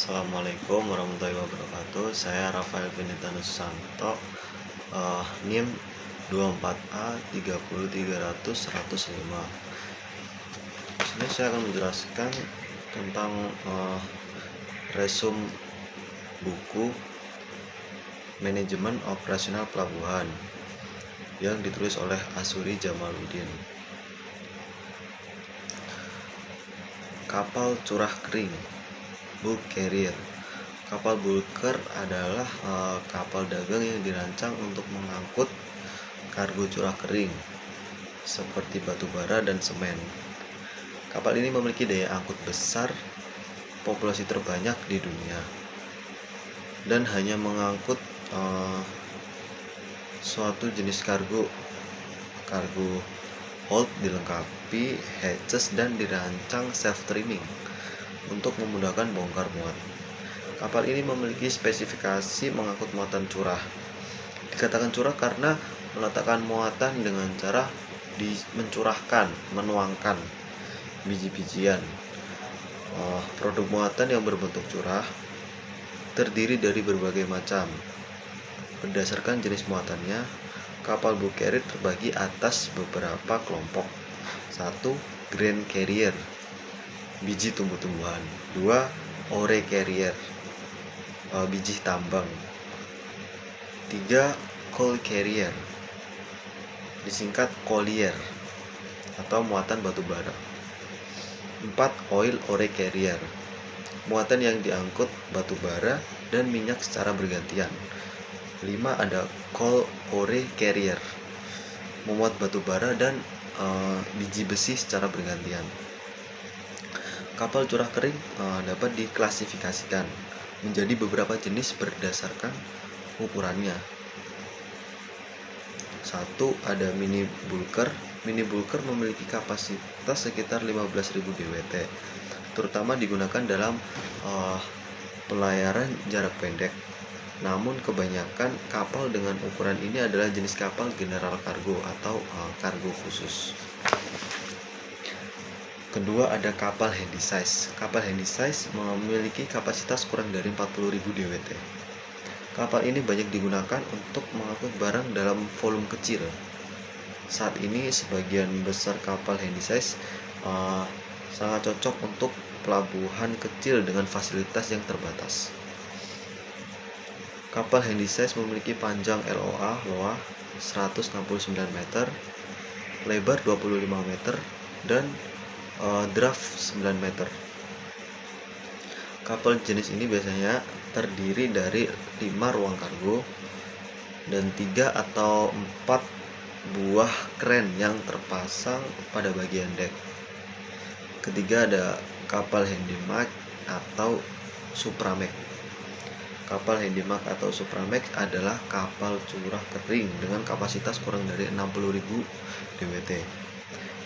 Assalamualaikum warahmatullahi wabarakatuh. Saya Rafael Benitano Susanto, NIM 24A 30300 105. Sini saya akan menjelaskan tentang resum buku Manajemen Operasional Pelabuhan yang ditulis oleh Asuri Jamaluddin. Kapal curah kering, bulk carrier. Kapal bulker adalah kapal dagang yang dirancang untuk mengangkut kargo curah kering seperti batu bara dan semen. Kapal ini memiliki daya angkut besar, populasi terbanyak di dunia, dan hanya mengangkut suatu jenis kargo hold, dilengkapi hatches dan dirancang self-trimming untuk memudahkan bongkar muat. Kapal ini memiliki spesifikasi mengangkut muatan curah. Dikatakan curah karena meletakkan muatan dengan cara menuangkan biji-bijian. Produk muatan yang berbentuk curah terdiri dari berbagai macam. Berdasarkan jenis muatannya, kapal bulk carrier terbagi atas beberapa kelompok. 1. Grain carrier, biji tumbuh-tumbuhan. 2. Ore carrier, biji tambang. 3. Coal carrier, disingkat collier atau muatan batu bara. 4. Oil ore carrier, muatan yang diangkut batu bara dan minyak secara bergantian. 5. Ada coal ore carrier, memuat batu bara dan biji besi secara bergantian. Kapal curah kering dapat diklasifikasikan menjadi beberapa jenis berdasarkan ukurannya. 1. Ada mini bulker. Mini bulker memiliki kapasitas sekitar 15.000 DWT, terutama digunakan dalam pelayaran jarak pendek. Namun kebanyakan kapal dengan ukuran ini adalah jenis kapal general cargo atau kargo khusus. Kedua, ada kapal handysize. Kapal handysize memiliki kapasitas kurang dari 40.000 DWT. Kapal ini banyak digunakan untuk mengangkut barang dalam volume kecil. Saat ini sebagian besar kapal handysize sangat cocok untuk pelabuhan kecil dengan fasilitas yang terbatas. Kapal handysize memiliki panjang LOA 169 meter, lebar 25 meter, dan draft 9 meter. Kapal jenis ini biasanya terdiri dari 5 ruang kargo dan 3 atau 4 buah kren yang terpasang pada bagian dek. Ketiga, ada kapal handymax atau supramax. Kapal handymax atau supramax adalah kapal curah kering dengan kapasitas kurang dari 60.000 DWT.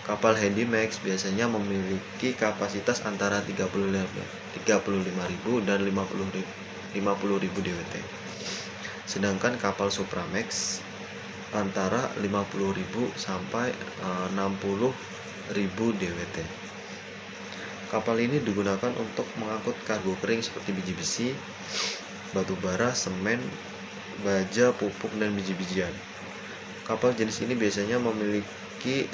Kapal handymax biasanya memiliki kapasitas antara 35.000 dan 50.000 DWT. Sedangkan kapal supramax antara 50.000 sampai 60.000 DWT. Kapal ini digunakan untuk mengangkut kargo kering seperti biji besi, batu bara, semen, baja, pupuk, dan biji-bijian. Kapal jenis ini biasanya memiliki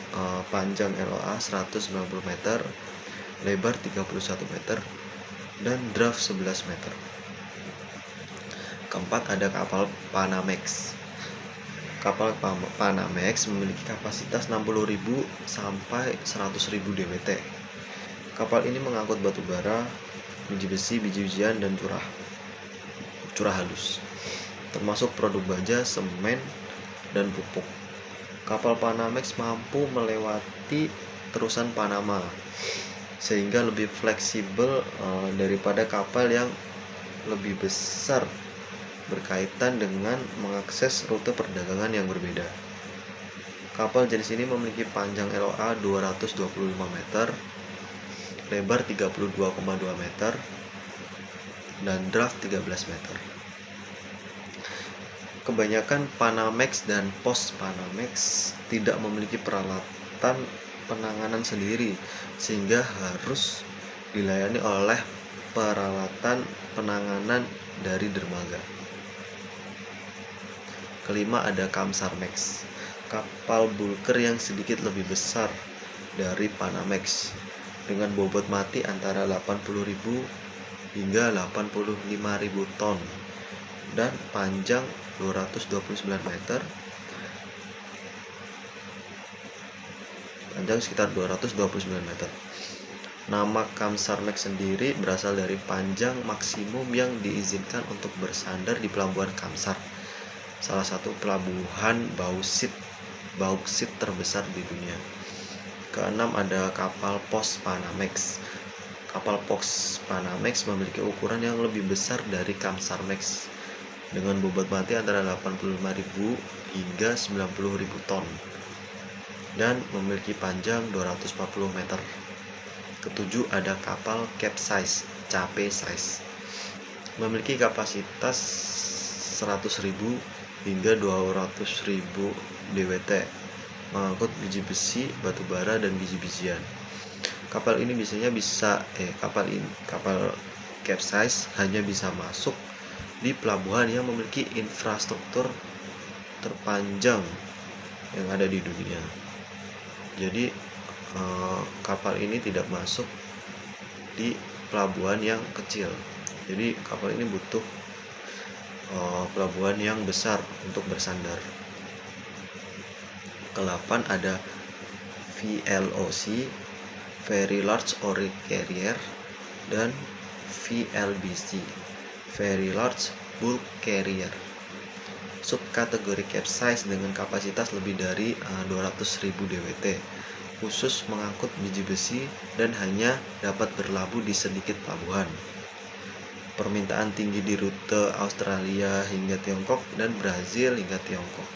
panjang LOA 190 meter, lebar 31 meter, dan draft 11 meter. Keempat, ada kapal Panamax. Kapal Panamax memiliki kapasitas 60.000 sampai 100.000 DWT. Kapal ini mengangkut batu bara, biji besi, biji-bijian, dan curah halus, termasuk produk baja, semen, dan pupuk. Kapal Panamax mampu melewati terusan Panama sehingga lebih fleksibel daripada kapal yang lebih besar berkaitan dengan mengakses rute perdagangan yang berbeda. Kapal jenis ini memiliki panjang LOA 225 meter, lebar 32,2 meter, dan draft 13 meter. Kebanyakan Panamax dan post Panamax tidak memiliki peralatan penanganan sendiri sehingga harus dilayani oleh peralatan penanganan dari dermaga. Kelima ada Kamsarmax, kapal bulker yang sedikit lebih besar dari Panamax dengan bobot mati antara 80.000 hingga 85.000 ton dan panjang 229 meter, panjang sekitar 229 meter. Nama Kamsarmax sendiri berasal dari panjang maksimum yang diizinkan untuk bersandar di pelabuhan Kamsar, salah satu pelabuhan bauksit terbesar di dunia. Keenam ada kapal pos Panamax. Kapal pos Panamax memiliki ukuran yang lebih besar dari Kamsarmax dengan bobot mati antara 85.000 hingga 90.000 ton dan memiliki panjang 240 meter. Ketujuh ada kapal capesize, capesize, memiliki kapasitas 100.000 hingga 200.000 DWT, mengangkut biji besi, batu bara, dan biji-bijian. Kapal capesize hanya bisa masuk di pelabuhan yang memiliki infrastruktur terpanjang yang ada di dunia. Jadi kapal ini tidak masuk di pelabuhan yang kecil. Jadi kapal ini butuh pelabuhan yang besar untuk bersandar. Ke-8 ada VLOC, Very Large Ore Carrier, dan VLBC, Very Large Bulk Carrier. Subkategori capesize dengan kapasitas lebih dari 200.000 DWT, khusus mengangkut biji besi dan hanya dapat berlabuh di sedikit pelabuhan. Permintaan tinggi di rute Australia hingga Tiongkok dan Brazil hingga Tiongkok.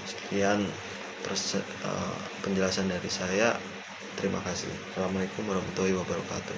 Sekian penjelasan dari saya. Terima kasih. Assalamualaikum warahmatullahi wabarakatuh.